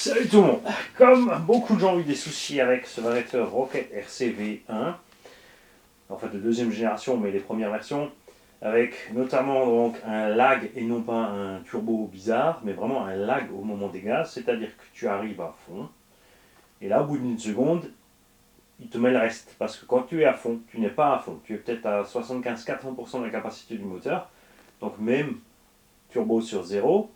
Salut tout le monde. Comme beaucoup de gens ont eu des soucis avec ce variateur Rocket RCV1, en fait de deuxième génération mais les premières versions, avec notamment donc un lag et non pas un turbo bizarre, mais vraiment un lag au moment des gaz, c'est-à-dire que tu arrives à fond, et là au bout d'une seconde, il te met le reste, parce que quand tu es à fond, tu n'es pas à fond, tu es peut-être à 75-80% de la capacité du moteur, donc même turbo sur 0,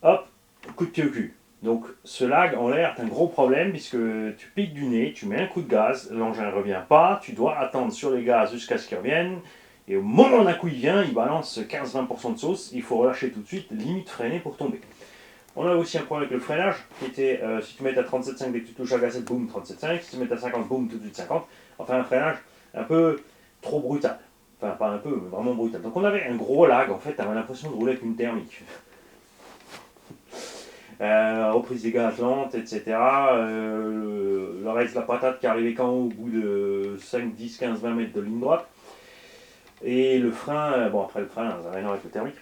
hop, coup de pied au cul. Donc ce lag en l'air est un gros problème puisque tu piques du nez, tu mets un coup de gaz, l'engin ne revient pas, tu dois attendre sur les gaz jusqu'à ce qu'il revienne, et au moment d'un coup il vient, il balance 15-20% de sauce, il faut relâcher tout de suite, limite freiner pour tomber. On a aussi un problème avec le freinage, qui était, si tu mets à 37,5 dès que tu touches à gazette, boum, 37,5, si tu mets à 50, boum, tout de suite 50, enfin un freinage un peu trop brutal. Enfin pas un peu, mais vraiment brutal. Donc on avait un gros lag, en fait, tu avais l'impression de rouler avec une thermique. Reprise des gaz lente, etc. Le reste de la patate qui arrivait quand au bout de 5, 10, 15, 20 mètres de ligne droite. Et le frein, bon après le frein, ça n'a rien à voir avec le thermique.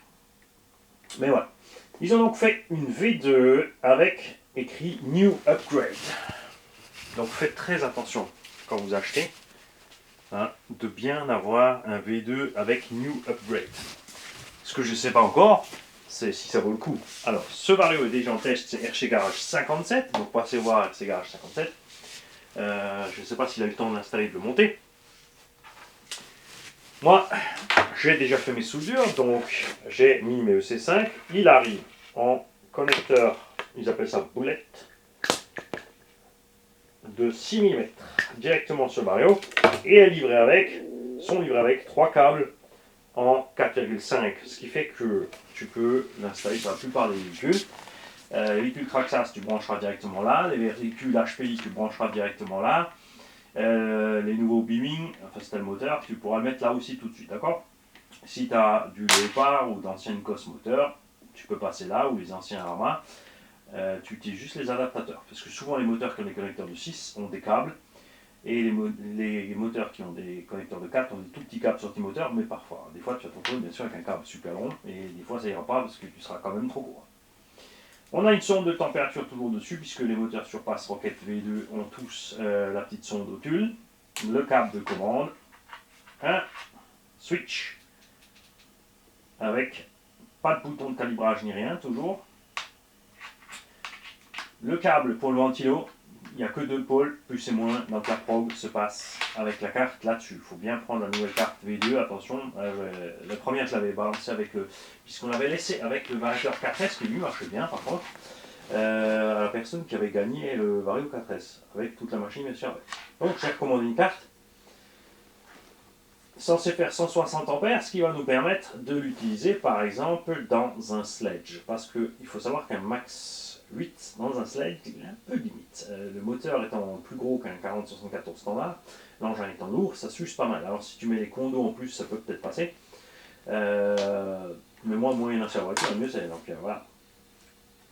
Mais voilà. Ils ont donc fait une V2 avec écrit New Upgrade. Donc faites très attention quand vous achetez de bien avoir un V2 avec New Upgrade. Ce que je ne sais pas encore, c'est si ça vaut le coup. Alors, ce Vario est déjà en test, c'est RC Garage 57, donc passez voir RC Garage 57. Je ne sais pas s'il a eu le temps de l'installer et de le monter. Moi, j'ai déjà fait mes soudures, donc j'ai mis mes EC5. Il arrive en connecteur, ils appellent ça boulette, de 6 mm directement sur le Vario, et est livré avec, sont livrés avec 3 câbles en 4,5, ce qui fait que tu peux l'installer sur la plupart des véhicules. Les véhicules Traxxas, tu brancheras directement là. Les véhicules HPI, tu brancheras directement là. Les nouveaux Beaming, enfin c'est le moteur, tu pourras le mettre là aussi tout de suite, d'accord? Si tu as du Léopard ou d'anciennes Cos moteurs, tu peux passer là, ou les anciens Rama. Tu utilises juste les adaptateurs, parce que souvent les moteurs qui ont des connecteurs de 6 ont des câbles, et les moteurs qui ont des connecteurs de 4 ont des tout petits câbles sortie-moteur, mais parfois. Des fois, tu vas te retrouver bien sûr avec un câble super long, et des fois, ça ira pas parce que tu seras quand même trop court. On a une sonde de température toujours dessus, puisque les moteurs surpasse Rocket V2 ont tous la petite sonde au tulle, le câble de commande, un switch avec pas de bouton de calibrage ni rien, toujours. Le câble pour le ventilo, il n'y a que 2 pôles, plus et moins, donc la prog se passe avec la carte là-dessus. Il faut bien prendre la nouvelle carte V2, attention, la première je l'avais balancée avec le, puisqu'on l'avait laissé avec le variateur 4S, qui lui marchait bien par contre, à la personne qui avait gagné le Vario 4S, avec toute la machine bien sûr. Donc j'ai recommandé une carte, censé faire 160 ampères, ce qui va nous permettre de l'utiliser par exemple dans un sledge, parce qu'il faut savoir qu'un max 8 dans un sledge, il est un peu limite. Le moteur étant plus gros qu'un 40-74 standard, l'engin étant lourd, ça s'use pas mal. Alors si tu mets les condos en plus, ça peut peut-être passer. Mais moi, le moyen sur la voiture, le mieux c'est. Donc voilà.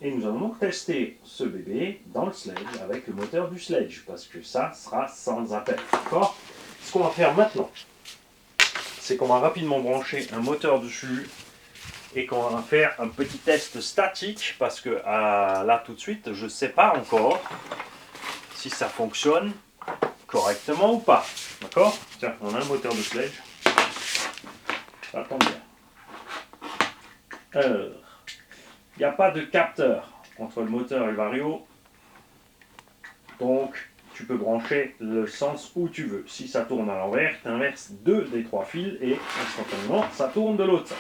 Et nous allons donc tester ce bébé dans le sledge avec le moteur du sledge, parce que ça sera sans appel. D'accord? Ce qu'on va faire maintenant, c'est qu'on va rapidement brancher un moteur dessus et qu'on va faire un petit test statique parce que là tout de suite je ne sais pas encore si ça fonctionne correctement ou pas. D'accord? Tiens, on a un moteur de sledge. Ça tombe bien. Alors, il n'y a pas de capteur entre le moteur et le Vario, donc tu peux brancher le sens où tu veux. Si ça tourne à l'envers, tu inverses 2 des 3 fils et instantanément ça tourne de l'autre sens.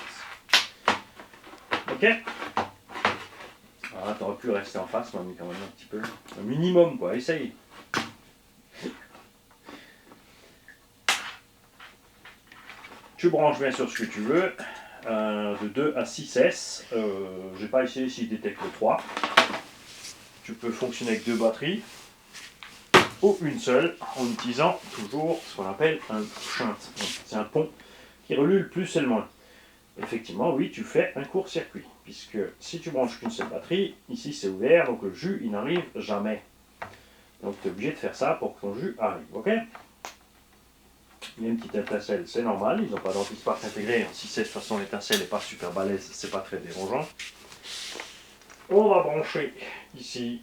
Ok? Voilà, t'aurais pu rester en face, mais quand même un petit peu. Un minimum quoi, essaye. Tu branches bien sûr ce que tu veux, de 2 à 6S. Je n'ai pas essayé s'il détecte le 3. Tu peux fonctionner avec 2 batteries ou une seule en utilisant toujours ce qu'on appelle un shunt. C'est un pont qui relie le plus et le moins. Effectivement, oui, tu fais un court-circuit, puisque si tu branches qu'une seule batterie, ici c'est ouvert, donc le jus il n'arrive jamais. Donc tu es obligé de faire ça pour que ton jus arrive, ok? Il y a une petite étincelle, c'est normal, ils n'ont pas d'anti-spark intégré, si c'est de toute façon l'étincelle n'est pas super balèze, c'est pas très dérangeant. On va brancher ici.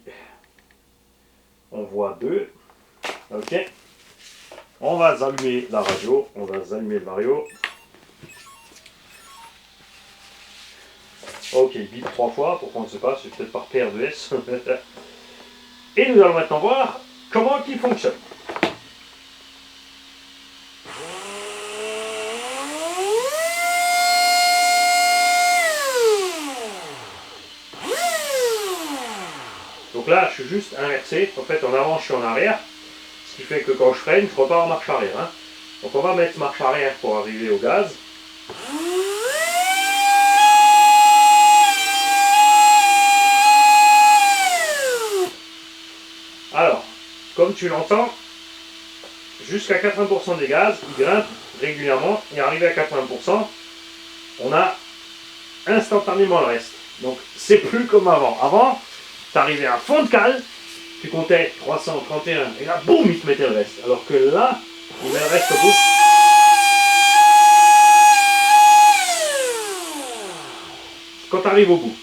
On voit 2. Ok. On va allumer la radio. On va allumer le vario. Ok, bip 3 fois pour qu'on ne sait pas, c'est peut-être par paire de S. Et nous allons maintenant voir comment il fonctionne. Donc là, je suis juste inversé. En fait, en avant, je suis en arrière. Ce qui fait que quand je freine, je repars en marche arrière. Hein. Donc on va mettre marche arrière pour arriver au gaz. Alors, comme tu l'entends, jusqu'à 80% des gaz, il grimpe régulièrement. Et arrivé à 80%, on a instantanément le reste. Donc c'est plus comme avant. Avant, tu arrivais à fond de cale, tu comptais 331 et là, boum, il te mettait le reste. Alors que là, il met le reste au bout. Quand tu arrives au bout.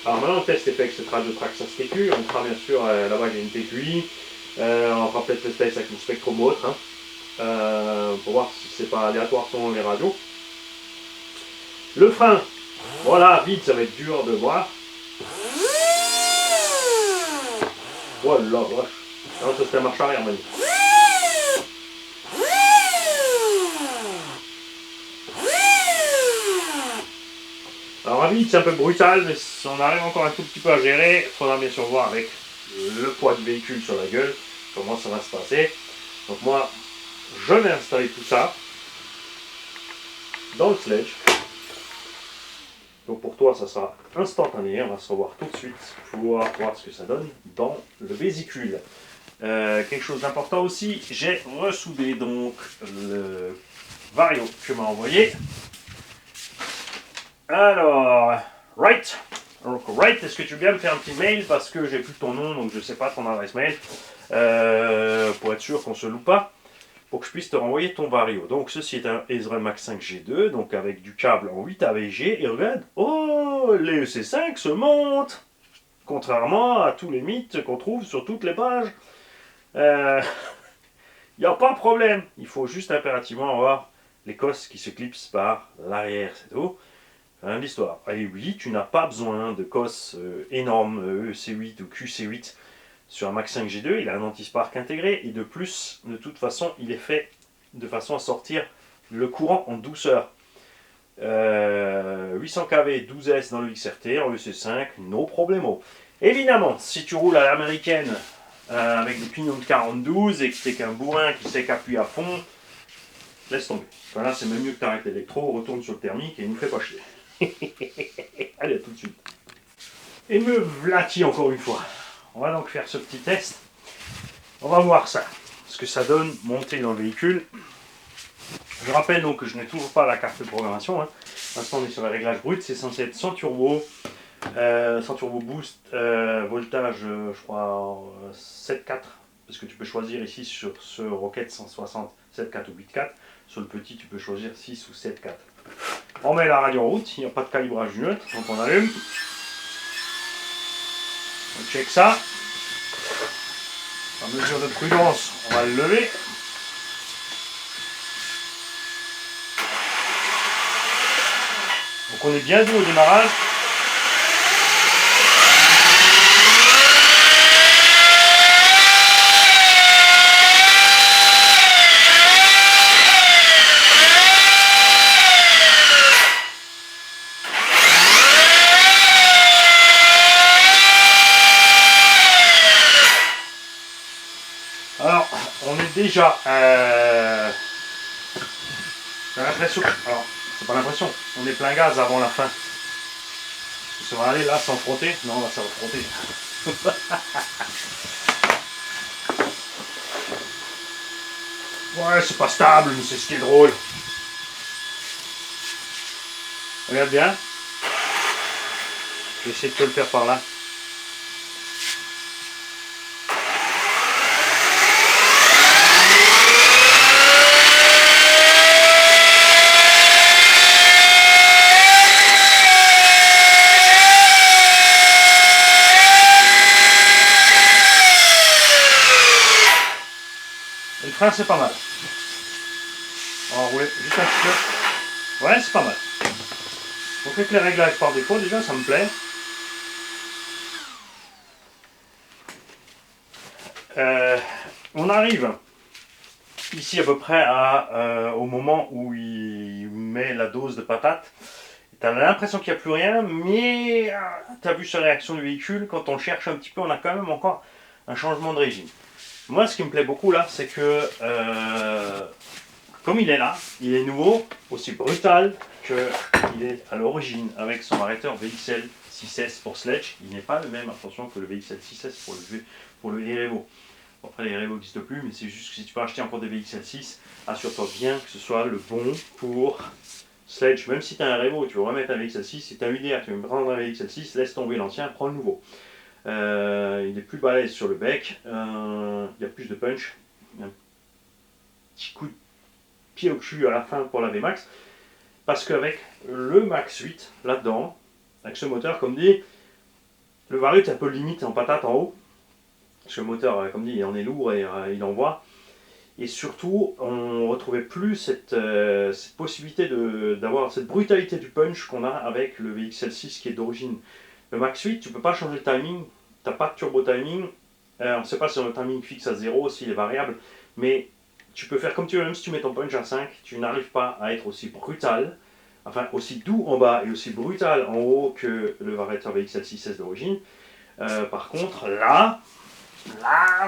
Alors maintenant, le test est fait avec cette radio Traxxas TQ. On fera bien sûr, là-bas j'ai une TQI. On fera peut-être le test avec une Spectrum ou autre. Hein, pour voir si c'est pas aléatoire selon les radios. Le frein, voilà, vite, ça va être dur de voir. Voilà, vache. Non, ça c'était marche arrière, maintenant. Alors à vide, c'est un peu brutal, mais on arrive encore un tout petit peu à gérer. Il faudra bien sûr voir avec le poids du véhicule sur la gueule comment ça va se passer. Donc moi, je vais installer tout ça dans le sledge. Donc pour toi, ça sera instantané. On va se revoir tout de suite pour voir ce que ça donne dans le vésicule. Quelque chose d'important aussi, j'ai ressoudé donc le vario que tu m'as envoyé. Alors, Right. Donc, Right, est-ce que tu veux bien me faire un petit mail parce que j'ai plus ton nom, donc je ne sais pas ton adresse mail, pour être sûr qu'on ne se loupe pas, pour que je puisse te renvoyer ton vario. Donc, ceci est un Ezra Max 5 G2, donc avec du câble en 8 AVG, et regarde, oh, les EC5 se montent, contrairement à tous les mythes qu'on trouve sur toutes les pages. Il n'y a pas de problème, il faut juste impérativement avoir les cosses qui se clipsent par l'arrière, c'est tout. Fin de l'histoire. Et oui, tu n'as pas besoin de cosses énormes EC8 ou QC8 sur un Max 5 G2, il a un anti-spark intégré et de plus, de toute façon, il est fait de façon à sortir le courant en douceur. 800 kV 12S dans le XRT en EC5, no problemo. Évidemment, si tu roules à l'américaine avec des pignons de 42 et que t'es qu'un bourrin qui sait qu'appuyer à fond, laisse tomber. Enfin là, c'est même mieux que t'arrêtes l'électro, retourne sur le thermique et il nous fait pas chier. Allez, à tout de suite. Et me vlati encore une fois. On va donc faire ce petit test. On va voir ça. Ce que ça donne monter dans le véhicule. Je rappelle donc que je n'ai toujours pas la carte de programmation. Hein. Pour l'instant, on est sur les réglages bruts. C'est censé être sans turbo. Sans turbo boost. Voltage, je crois, 7.4. Parce que tu peux choisir ici sur ce Rocket 160 7.4 ou 8.4. Sur le petit, tu peux choisir 6 ou 7.4. On met la radio en route, il n'y a pas de calibrage du neutre, donc on allume. On check ça. Par mesure de prudence, on va le lever. Donc on est bien doux au démarrage. Alors, on est déjà... j'ai l'impression... Alors, c'est pas l'impression, on est plein gaz avant la fin. Ça va aller là sans frotter? Non, là ça va frotter. Ouais, c'est pas stable, mais c'est ce qui est drôle. Regarde bien. Je vais essayer de te le faire par là. frein, c'est pas mal. On va rouler juste un petit peu. Ouais, c'est pas mal. On fait que les réglages par défaut, déjà, ça me plaît. On arrive ici à peu près au moment où il met la dose de patate. Tu as l'impression qu'il n'y a plus rien, mais tu as vu sa réaction du véhicule, quand on cherche un petit peu, on a quand même encore un changement de régime. Moi, ce qui me plaît beaucoup là, c'est que comme il est là, il est nouveau, aussi brutal qu'il est à l'origine avec son arrêteur VXL 6S pour Sledge. Il n'est pas le même, attention, que le VXL 6S pour le Erevo. Bon, après, les Erevo n'existent plus, mais c'est juste que si tu veux acheter encore des VXL 6, assure-toi bien que ce soit le bon pour Sledge. Même si tu as un Erevo, tu veux remettre un VXL 6, si tu as une idée, tu veux prendre un VXL 6, laisse tomber l'ancien, prends le nouveau. Il est plus balèze sur le bec, il y a plus de punch, un petit coup de pied au cul à la fin pour la VMAX, parce qu'avec le Max 8 là-dedans, avec ce moteur, comme dit, le Vario est un peu limite en patate en haut, parce que le moteur, comme dit, il en est lourd et il envoie. Et surtout, on ne retrouvait plus cette possibilité d'avoir cette brutalité du punch qu'on a avec le VXL6 qui est d'origine. Le Max 8, tu ne peux pas changer le timing, tu n'as pas de turbo timing. On ne sait pas si le timing fixe à 0, s'il est variable, mais tu peux faire comme tu veux, même si tu mets ton punch à 5, tu n'arrives pas à être aussi brutal, enfin aussi doux en bas et aussi brutal en haut que le variateur VXL6S d'origine. Par contre, là,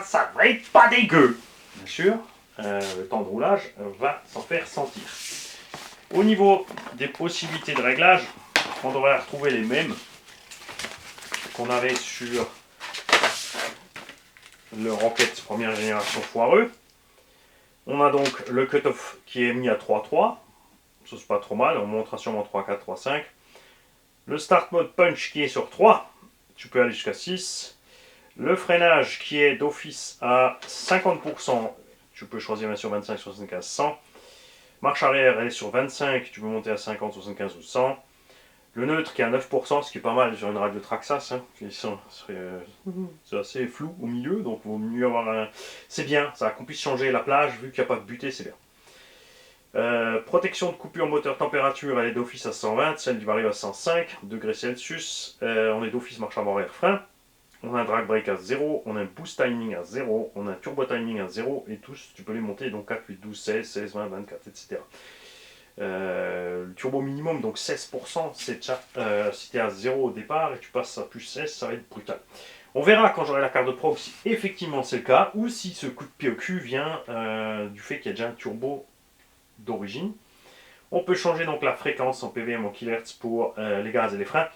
ça va être pas dégueu. Bien sûr, le temps de roulage va s'en faire sentir. Au niveau des possibilités de réglage, on devrait retrouver les mêmes qu'on avait sur le Rocket première génération foireux. On a donc le cutoff qui est mis à 3.3. Ça c'est pas trop mal, on montera sûrement 3.4, 3.5. Le start mode punch qui est sur 3. Tu peux aller jusqu'à 6. Le freinage qui est d'office à 50%. Tu peux choisir bien sûr 25, 75, 100. Marche arrière elle est sur 25. Tu peux monter à 50, 75 ou 100. Le neutre qui est à 9%, ce qui est pas mal sur une radio Traxxas. Hein. C'est assez flou au milieu, donc il vaut mieux avoir un... C'est bien, ça qu'on puisse changer la plage, vu qu'il n'y a pas de butée, c'est bien. Protection de coupure moteur température, elle est d'office à 120, celle du Vario à 105 degrés Celsius. On est d'office marche avant arrière frein. On a un drag brake à 0, on a un boost timing à 0, on a un turbo timing à 0, et tous, tu peux les monter, donc 4, 8, 12, 16, 16, 20, 24, etc. Le turbo minimum, donc 16%, c'est déjà, si tu es à 0 au départ et tu passes à plus 16, ça va être brutal. On verra quand j'aurai la carte de pro si effectivement c'est le cas, ou si ce coup de pied au cul vient du fait qu'il y a déjà un turbo d'origine. On peut changer donc la fréquence en PVM, en kHz pour les gaz et les freins.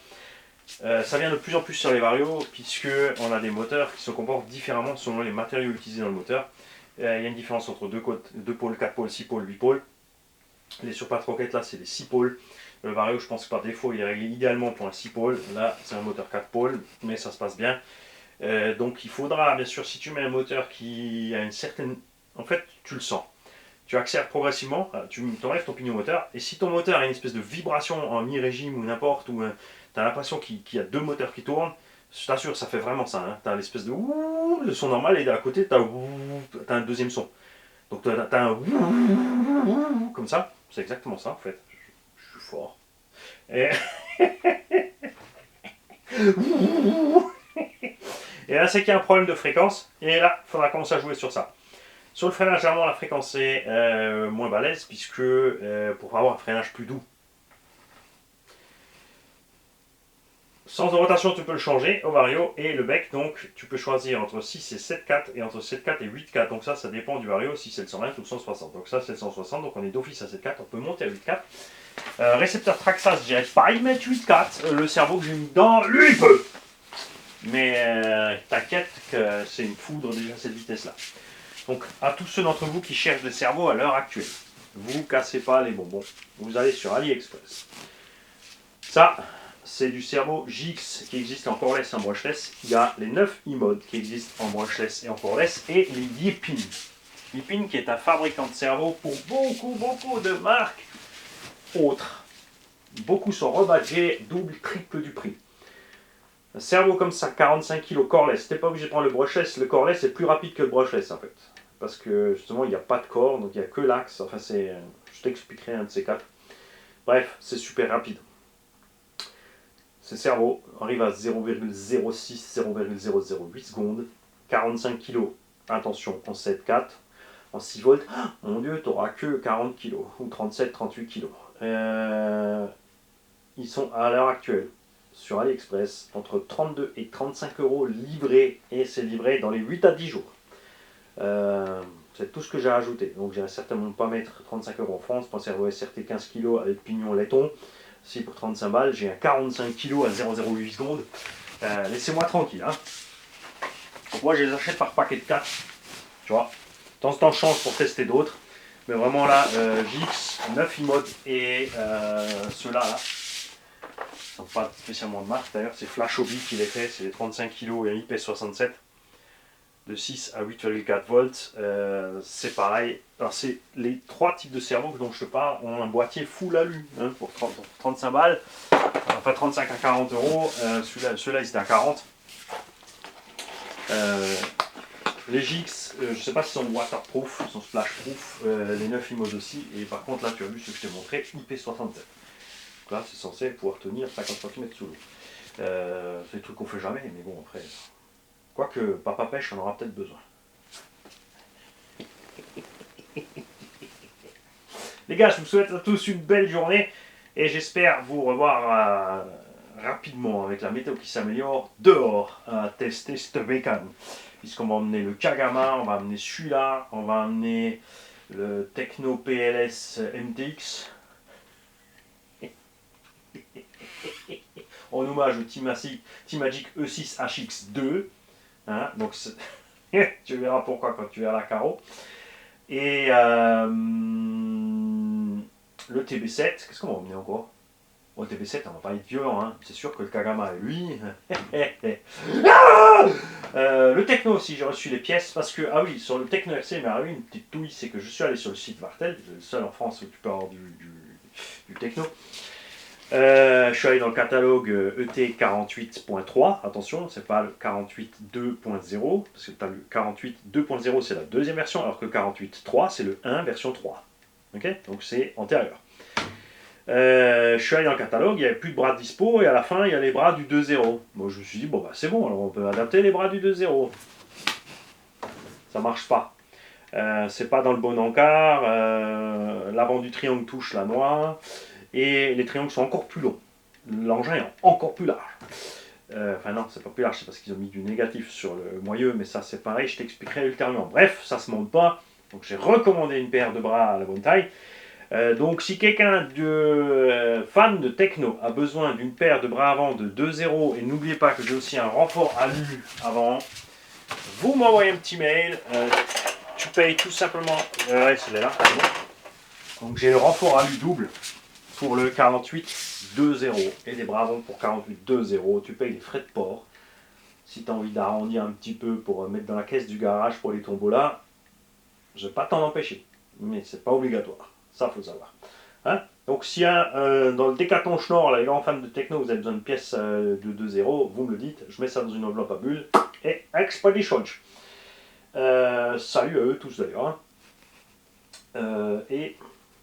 Ça vient de plus en plus sur les Vario, puisque on a des moteurs qui se comportent différemment selon les matériaux utilisés dans le moteur. Il y a une différence entre 2 pôles, 4 pôles, 6 pôles, 8 pôles. Les surpattes Rocket là c'est des 6 pôles. Le Vario je pense que par défaut il est réglé idéalement pour un 6 pôles. Là c'est un moteur 4 pôles, mais ça se passe bien. Donc il faudra bien sûr, si tu mets un moteur qui a une certaine... En fait tu le sens. Tu accélères progressivement, tu enlèves ton pignon moteur, et si ton moteur a une espèce de vibration en mi-régime ou n'importe, ou tu as l'impression qu'il y a deux moteurs qui tournent, je t'assure, ça fait vraiment ça. Hein. Tu as l'espèce de ouh, le son normal, et à côté, tu as un deuxième son. Donc tu as un ouh, comme ça, c'est exactement ça en fait. Je suis fort. Et, et là, c'est qu'il y a un problème de fréquence, et là, il faudra commencer à jouer sur ça. Sur le freinage, généralement, la fréquence est moins balèze, puisque pour avoir un freinage plus doux. Sens de rotation, tu peux le changer au Vario, et le bec, donc, tu peux choisir entre 6 et 7,4, et entre 7,4 et 8,4. Donc ça dépend du Vario, si c'est le 120 ou le 160. Donc ça, c'est le 160, donc on est d'office à 7,4, on peut monter à 8,4. Récepteur Traxxas, je dirais pas y mettre 8,4. Le cerveau que j'ai mis dedans, lui, il peut. Mais t'inquiète que c'est une foudre déjà cette vitesse-là. Donc, à tous ceux d'entre vous qui cherchent des cerveaux à l'heure actuelle, vous cassez pas les bonbons. Vous allez sur AliExpress. Ça, c'est du cerveau JX qui existe en coreless et en brushless. Il y a les 9 e-modes qui existent en brushless et en coreless, et les Yepin. Yepin qui est un fabricant de cerveaux pour beaucoup de marques autres. Beaucoup sont rebadgés, double, triple du prix. Un cerveau comme ça, 45 kg coreless, t'es pas obligé de prendre le brushless. Le coreless est plus rapide que le brushless en fait. parce que justement il n'y a pas de corps, donc il n'y a que l'axe. Enfin, je t'expliquerai un de ces quatre. Bref, c'est super rapide. Ce cerveau arrive à 0,06, 0,008 secondes, 45 kg. Attention, en 7,4, en 6 volts. Oh, mon Dieu, tu n'auras que 40 kg ou 37, 38 kg. Ils sont à l'heure actuelle sur AliExpress entre 32 et 35 euros livrés, et c'est livré dans les 8 à 10 jours. C'est tout ce que j'ai ajouté. Donc, je vais certainement pas mettre 35 euros en France pour un cerveau SRT 15 kg avec pignon laiton. Si pour 35 balles, j'ai un 45 kg à 0,08 secondes. Laissez-moi tranquille. Hein. Donc, moi, je les achète par paquet de 4. Tu vois, de temps en temps, je change pour tester d'autres. Mais vraiment là, JX, 9 iMode et ceux-là, là, ils sont pas spécialement de marque d'ailleurs. C'est Flash Hobby qui les fait. C'est les 35 kg et un IP67 de 6 à 8,4 volts. C'est pareil. Alors, c'est les 3 types de cerveaux dont je te parle ont un boîtier full alu hein, pour 35 balles. Enfin, 35 à 40 euros. Ceux-là, ils étaient à 40. Les GX, je ne sais pas si sont waterproof, ils sont splashproof, les 9 iMode aussi, et par contre là tu as vu ce que je t'ai montré, IP67. Donc là c'est censé pouvoir tenir 50 cm sous l'eau. C'est des trucs qu'on fait jamais, mais bon après, quoique papa pêche on aura peut-être besoin. Les gars, je vous souhaite à tous une belle journée, et j'espère vous revoir rapidement avec la météo qui s'améliore dehors à tester ce vegan. Puisqu'on va emmener le Kagama, on va amener celui-là, on va amener le Techno PLS MTX. En hommage au T-Magic E6 HX2. Hein, donc tu verras pourquoi quand tu verras la carreau. Et le TB7, qu'est-ce qu'on va emmener encore? Au TB7, on va pas être violent, hein. C'est sûr que le Kagama, lui... le Techno aussi, j'ai reçu les pièces, parce que, ah oui, sur le Techno RC, mais ah oui, une petite touille, c'est que je suis allé sur le site Vartel, le seul en France où tu peux avoir du Techno. Je suis allé dans le catalogue ET48.3, attention, c'est pas le 48.2.0, parce que tu as le 48.2.0, c'est la deuxième version, alors que le 48.3, c'est le 1 version 3. Ok, donc c'est antérieur. Je suis allé dans le catalogue, il n'y avait plus de bras dispo, et à la fin, il y a les bras du 2.0. Bon, je me suis dit, bon, bah c'est bon, alors on peut adapter les bras du 2.0. Ça marche pas. C'est pas dans le bon encart, l'avant du triangle touche la noix, et les triangles sont encore plus longs. L'engin est encore plus large. Enfin non, c'est pas plus large, c'est parce qu'ils ont mis du négatif sur le moyeu, mais ça c'est pareil, je t'expliquerai ultérieurement. Bref, ça se monte pas, donc j'ai recommandé une paire de bras à la bonne taille. Donc si quelqu'un de fan de techno a besoin d'une paire de bras avant de 2.0, et n'oubliez pas que j'ai aussi un renfort alu avant, vous m'envoyez un petit mail, tu payes tout simplement, ouais c'est là, donc j'ai le renfort alu double pour le 48.2.0 et des bras avant pour 48.2.0, tu payes les frais de port. Si tu as envie d'arrondir un petit peu pour mettre dans la caisse du garage pour les tombolas, je ne vais pas t'en empêcher, mais c'est pas obligatoire. Ça, faut savoir. Hein, donc, si dans le Décathlon Schnorr, les grands fans de techno, vous avez besoin de pièces de 2.0, vous me le dites, je mets ça dans une enveloppe à bulles et expedition. Salut à eux tous d'ailleurs. Et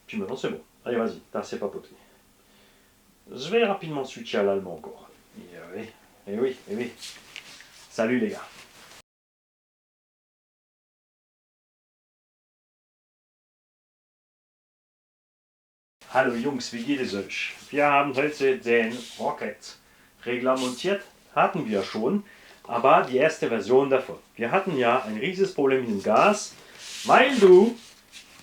puis maintenant, c'est bon. Allez, vas-y, t'as assez papoté. Je vais rapidement switcher à l'allemand encore. Et oui. Salut les gars. Hallo Jungs, wie geht es euch? Wir haben heute den Rocket-Regler montiert, hatten wir schon, aber die erste Version davon. Wir hatten ja ein riesiges Problem mit dem Gas, weil du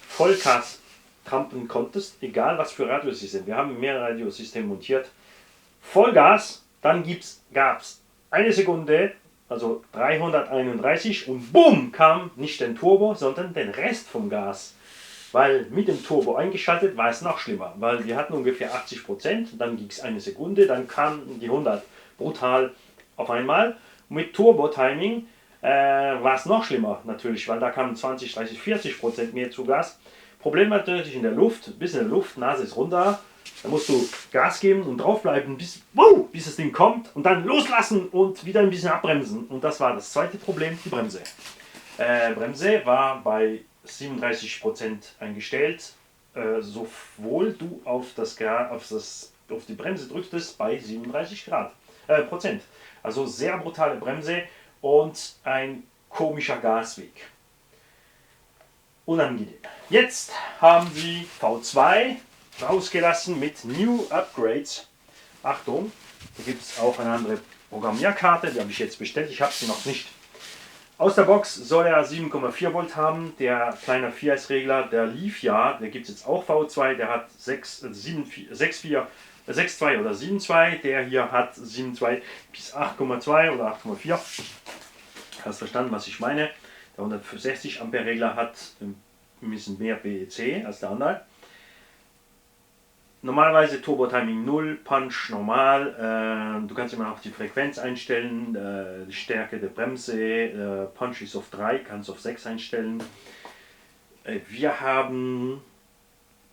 Vollgas trampen konntest, egal was für Radiosystem. Wir haben mehrere Radiosysteme montiert. Vollgas, dann gab es eine Sekunde, also 331 und bumm kam nicht den Turbo, sondern den Rest vom Gas. Weil mit dem Turbo eingeschaltet war es noch schlimmer, weil wir hatten ungefähr 80%, dann ging es eine Sekunde, dann kamen die 100 brutal auf einmal. Mit Turbo-Timing war es noch schlimmer natürlich, weil da kamen 20, 30, 40% mehr zu Gas. Problem natürlich in der Luft, bis in der Luft, Nase ist runter, da musst du Gas geben und draufbleiben, bis das Ding kommt und dann loslassen und wieder ein bisschen abbremsen. Und das war das zweite Problem, die Bremse. Bremse war bei 37% eingestellt, sowohl du auf die Bremse drücktest bei 37 Prozent. Also sehr brutale Bremse und ein komischer Gasweg. Unangenehm. Jetzt haben sie V2 rausgelassen mit New Upgrades. Achtung, da gibt es auch eine andere Programmierkarte, die habe ich jetzt bestellt, ich habe sie noch nicht. Aus der Box soll er 7,4 Volt haben, der kleine 4S-Regler, der lief ja, der gibt es jetzt auch V2, der hat 6,2 oder 7,2, der hier hat 7,2 bis 8,2 oder 8,4. Hast verstanden, was ich meine? Der 160 Ampere Regler hat ein bisschen mehr BEC als der andere. Normalerweise Turbo Timing 0, Punch normal, du kannst immer noch die Frequenz einstellen, die Stärke der Bremse, Punch ist auf 3, kannst auf 6 einstellen. Wir haben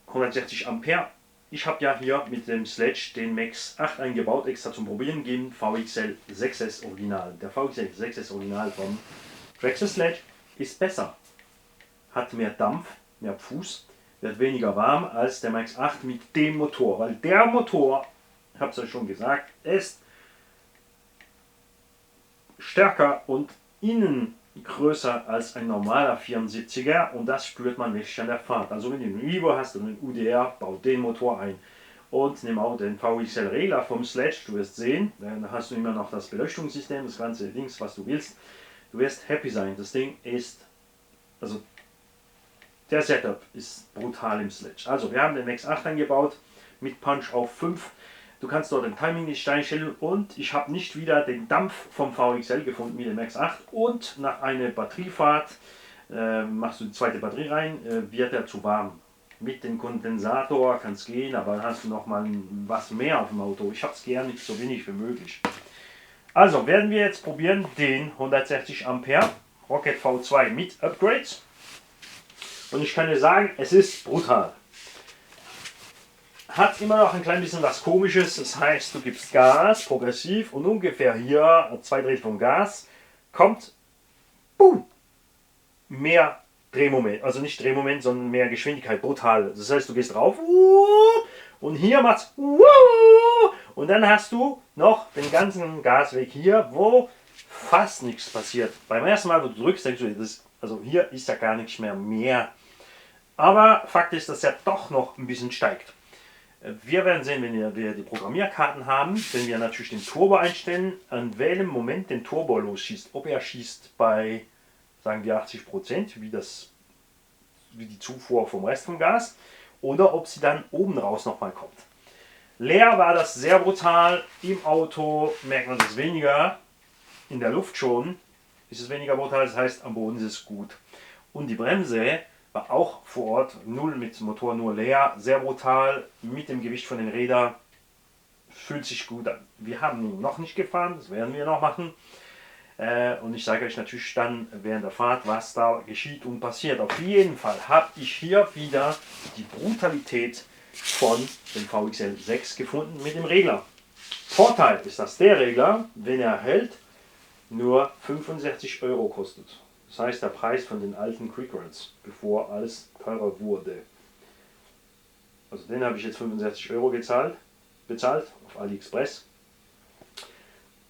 160 Ampere. Ich habe ja hier mit dem Sledge den Max 8 eingebaut, extra zum Probieren geben, VXL 6S Original. Der VXL 6S Original vom Traxxas Sledge ist besser, hat mehr Dampf, mehr Fuß, wird weniger warm als der Max 8 mit dem Motor, weil der Motor, ich habe es euch schon gesagt, ist stärker und innen größer als ein normaler 74er und das spürt man wirklich an der Fahrt. Also wenn du einen Evo hast und einen UDR, bau den Motor ein und nimm auch den VXL Regler vom Sledge, du wirst sehen, dann hast du immer noch das Beleuchtungssystem, das ganze Dings, was du willst. Du wirst happy sein. Das Ding ist, also der Setup ist brutal im Sledge. Also wir haben den Max 8 eingebaut mit Punch auf 5. Du kannst dort den Timing nicht einstellen und ich habe nicht wieder den Dampf vom VXL gefunden wie den Max 8 und nach einer Batteriefahrt machst du die zweite Batterie rein, wird er zu warm. Mit dem Kondensator kann es gehen, aber dann hast du noch mal was mehr auf dem Auto. Ich habe es gerne nicht so wenig wie möglich. Also werden wir jetzt probieren den 160 Ampere Rocket V2 mit Upgrades. Und ich kann dir sagen, es ist brutal. Hat immer noch ein klein bisschen was Komisches, das heißt, du gibst Gas progressiv und ungefähr hier, 2 Drittel vom Gas, kommt boom, mehr Drehmoment, also nicht Drehmoment, sondern mehr Geschwindigkeit, brutal. Das heißt, du gehst drauf und hier macht's und dann hast du noch den ganzen Gasweg hier, wo fast nichts passiert. Beim ersten Mal, wo du drückst, denkst du, also hier ist ja gar nichts mehr. Aber Fakt ist, dass er doch noch ein bisschen steigt. Wir werden sehen, wenn wir die Programmierkarten haben, wenn wir natürlich den Turbo einstellen, an welchem Moment den Turbo losschießt. Ob er schießt bei, sagen wir 80%, wie die Zufuhr vom Rest vom Gas, oder ob sie dann oben raus nochmal kommt. Leer war das sehr brutal, im Auto merkt man es weniger, in der Luft schon ist es weniger brutal, das heißt am Boden ist es gut. Und die Bremse war auch vor Ort, null mit Motor, nur leer, sehr brutal, mit dem Gewicht von den Rädern, fühlt sich gut an. Wir haben ihn noch nicht gefahren, das werden wir noch machen. Und ich sage euch natürlich dann während der Fahrt, was da geschieht und passiert. Auf jeden Fall habe ich hier wieder die Brutalität von dem VXL 6 gefunden mit dem Regler. Vorteil ist, dass der Regler, wenn er hält, nur 65 € kostet. Das heißt der Preis von den alten Quick-Rants, bevor alles teurer wurde. Also den habe ich jetzt 65 € bezahlt auf AliExpress.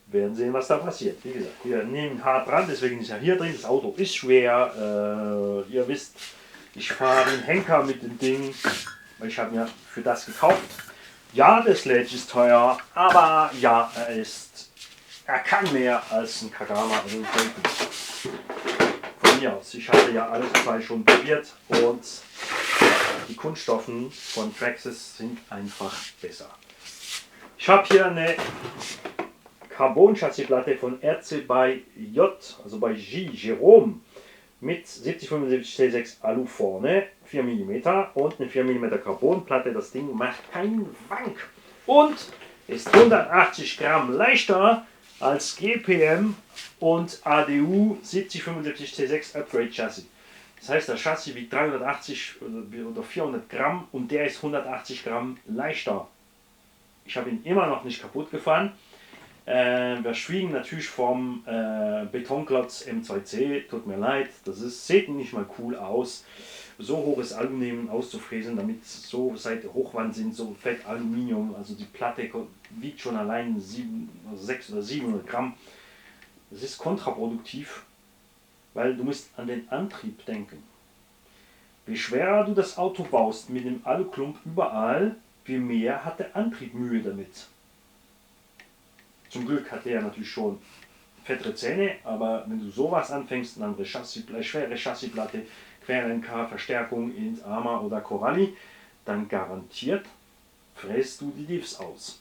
Werden sehen, was da passiert. Wie gesagt, wir nehmen hart dran, deswegen ist er hier drin. Das Auto ist schwer. Ihr wisst, ich fahre den Henker mit dem Ding, weil ich habe mir für das gekauft. Ja, der Sledge ist teuer, aber ja, er kann mehr als ein Kagama oder ein Felten. Von mir aus. Ich hatte ja alles zwei schon probiert und die Kunststoffen von Traxxas sind einfach besser. Ich habe hier eine Carbon-Chassisplatte von RC bei J, also bei Jerome, mit 7075 C6 Alu vorne, 4 mm und eine 4 mm Carbonplatte. Das Ding macht keinen Wank und ist 180 Gramm leichter als GPM und ADU 7075 C6 Upgrade Chassis. Das heißt, das Chassis wiegt 380 oder 400 Gramm und der ist 180 Gramm leichter. Ich habe ihn immer noch nicht kaputt gefahren. Wir schwiegen natürlich vom Betonklotz M2C, tut mir leid, sieht nicht mal cool aus. So hohes Aluminium auszufräsen, damit so seit Hochwand sind, so fett Aluminium, also die Platte wiegt schon allein 600 oder 700 Gramm. Das ist kontraproduktiv, weil du musst an den Antrieb denken. Je schwerer du das Auto baust mit dem Aluklump überall, je mehr hat der Antrieb Mühe damit. Zum Glück hat der natürlich schon fettere Zähne, aber wenn du sowas anfängst, eine andere schwere Chassisplatte, Querlenker, Verstärkung in Arma oder Coralli, dann garantiert fräst du die Diffs aus.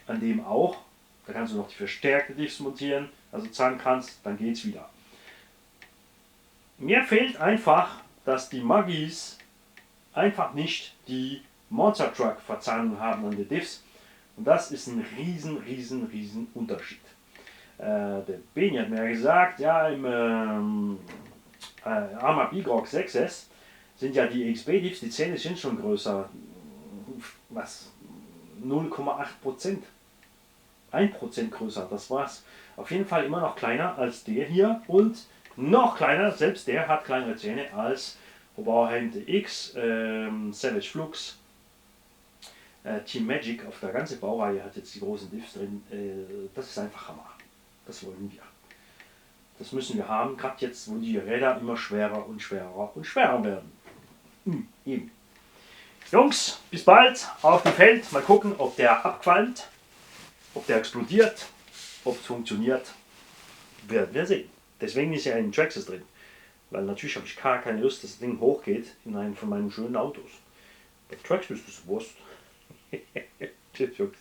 An dem auch, da kannst du noch die verstärkte Diffs montieren, also Zahnkranz, dann geht's wieder. Mir fehlt einfach, dass die Magis einfach nicht die Monster Truck Verzahnung haben an den Diffs. Und das ist ein riesen Unterschied. Der Beni hat mir gesagt, ja, im Arma Bigrock 6S sind ja die XB-Diffs, die Zähne sind schon größer. Was? 0,8%. 1% größer, das war's. Auf jeden Fall immer noch kleiner als der hier und noch kleiner, selbst der hat kleinere Zähne als Bauerheim X, Savage Flux. Team Magic auf der ganzen Baureihe hat jetzt die großen Diffs drin. Das ist einfach Hammer. Das wollen wir. Das müssen wir haben, gerade jetzt, wo die Räder immer schwerer und schwerer werden. Eben. Jungs, bis bald auf dem Feld. Mal gucken, ob der abqualmt, ob der explodiert, ob es funktioniert. Werden wir sehen. Deswegen ist ja ein Traxxas drin. Weil natürlich habe ich gar keine Lust, dass das Ding hochgeht in einen von meinen schönen Autos. Bei Traxxas ist das Wurst. Tschüss, Jungs.